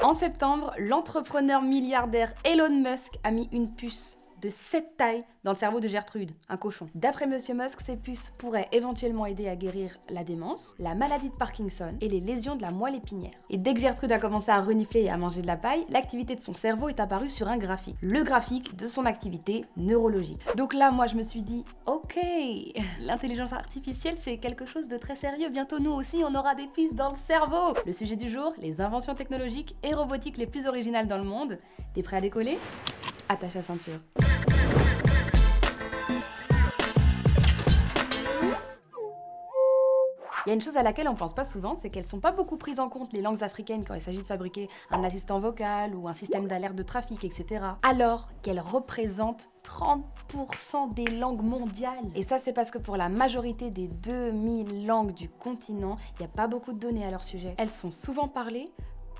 En septembre, l'entrepreneur milliardaire Elon Musk a mis une puce de cette taille dans le cerveau de Gertrude, un cochon. D'après Monsieur Musk, ces puces pourraient éventuellement aider à guérir la démence, la maladie de Parkinson et les lésions de la moelle épinière. Et dès que Gertrude a commencé à renifler et à manger de la paille, l'activité de son cerveau est apparue sur un graphique. Le graphique de son activité neurologique. Donc là, moi, je me suis dit, ok, l'intelligence artificielle, c'est quelque chose de très sérieux. Bientôt, nous aussi, on aura des puces dans le cerveau. Le sujet du jour, les inventions technologiques et robotiques les plus originales dans le monde. T'es prêt à décoller ? Attache la ceinture. Il y a une chose à laquelle on pense pas souvent, c'est qu'elles sont pas beaucoup prises en compte, les langues africaines, quand il s'agit de fabriquer un assistant vocal ou un système d'alerte de trafic, etc. Alors qu'elles représentent 30% des langues mondiales. Et ça, c'est parce que pour la majorité des 2000 langues du continent, il n'y a pas beaucoup de données à leur sujet. Elles sont souvent parlées,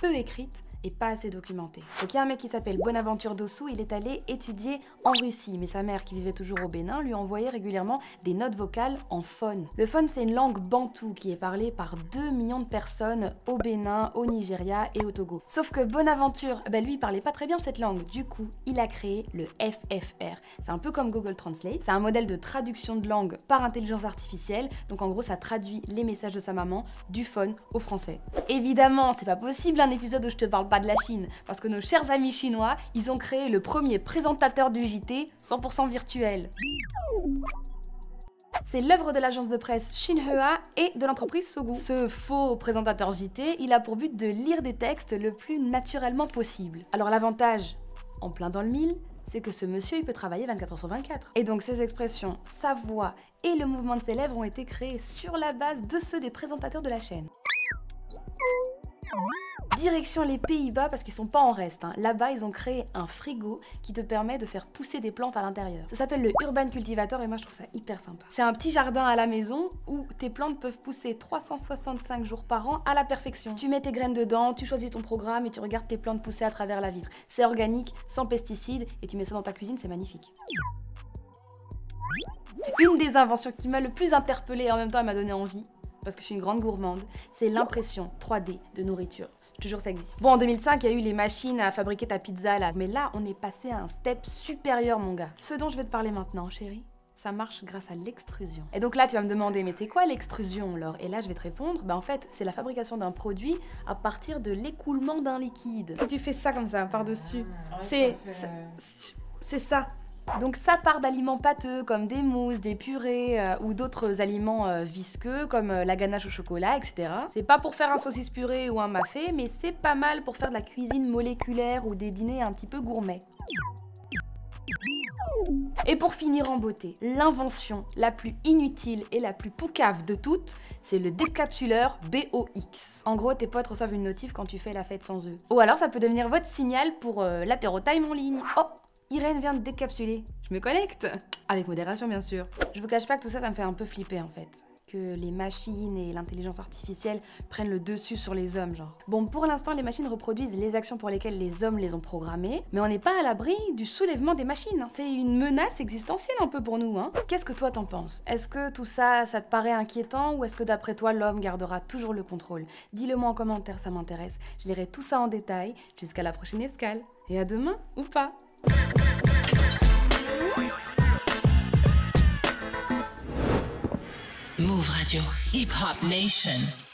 peu écrites, et pas assez documenté. Donc il y a un mec qui s'appelle Bonaventure Dossou, il est allé étudier en Russie, mais sa mère, qui vivait toujours au Bénin, lui envoyait régulièrement des notes vocales en phone. Le phone, c'est une langue bantoue qui est parlée par 2 millions de personnes au Bénin, au Nigeria et au Togo. Sauf que Bonaventure, lui, il parlait pas très bien cette langue. Du coup, il a créé le FFR. C'est un peu comme Google Translate. C'est un modèle de traduction de langue par intelligence artificielle. Donc en gros, ça traduit les messages de sa maman du phone au français. Évidemment, c'est pas possible un épisode où je te parle pas de la Chine, parce que nos chers amis chinois, ils ont créé le premier présentateur du JT 100% virtuel. C'est l'œuvre de l'agence de presse Xinhua et de l'entreprise Sogu. Ce faux présentateur JT, il a pour but de lire des textes le plus naturellement possible. Alors l'avantage, en plein dans le mille, c'est que ce monsieur, il peut travailler 24 heures sur 24. Et donc ses expressions, sa voix et le mouvement de ses lèvres ont été créés sur la base de ceux des présentateurs de la chaîne. Direction les Pays-Bas parce qu'ils sont pas en reste. Là-bas, ils ont créé un frigo qui te permet de faire pousser des plantes à l'intérieur. Ça s'appelle le Urban Cultivator et moi je trouve ça hyper sympa. C'est un petit jardin à la maison où tes plantes peuvent pousser 365 jours par an à la perfection. Tu mets tes graines dedans, tu choisis ton programme et tu regardes tes plantes pousser à travers la vitre. C'est organique, sans pesticides et tu mets ça dans ta cuisine, c'est magnifique. Une des inventions qui m'a le plus interpellée et en même temps elle m'a donné envie, parce que je suis une grande gourmande, c'est l'impression 3D de nourriture. Je te jure, ça existe. Bon, en 2005, il y a eu les machines à fabriquer ta pizza là. Mais là, on est passé à un step supérieur, mon gars. Ce dont je vais te parler maintenant, chérie, ça marche grâce à l'extrusion. Et donc là, tu vas me demander, mais c'est quoi l'extrusion, Laure? Et là, je vais te répondre, en fait, c'est la fabrication d'un produit à partir de l'écoulement d'un liquide. Et tu fais ça comme ça, par-dessus. C'est ça. Donc ça part d'aliments pâteux comme des mousses, des purées ou d'autres aliments visqueux comme la ganache au chocolat, etc. C'est pas pour faire un saucisse purée ou un mafé, mais c'est pas mal pour faire de la cuisine moléculaire ou des dîners un petit peu gourmets. Et pour finir en beauté, l'invention la plus inutile et la plus poucave de toutes, c'est le décapsuleur BOX. En gros, tes potes reçoivent une notif quand tu fais la fête sans eux. Ou alors ça peut devenir votre signal pour l'apéro time en ligne. Oh, Irène vient de décapsuler. Je me connecte. Avec modération, bien sûr. Je vous cache pas que tout ça, ça me fait un peu flipper, en fait. Que les machines et l'intelligence artificielle prennent le dessus sur les hommes, genre. Bon, pour l'instant, les machines reproduisent les actions pour lesquelles les hommes les ont programmées, mais on n'est pas à l'abri du soulèvement des machines. C'est une menace existentielle un peu pour nous, hein. Qu'est-ce que toi t'en penses? Est-ce que tout ça, ça te paraît inquiétant, ou est-ce que d'après toi, l'homme gardera toujours le contrôle? Dis-le moi en commentaire, ça m'intéresse. Je lirai tout ça en détail jusqu'à la prochaine escale. Et à demain, ou pas. Move Radio, Hip Hop Nation.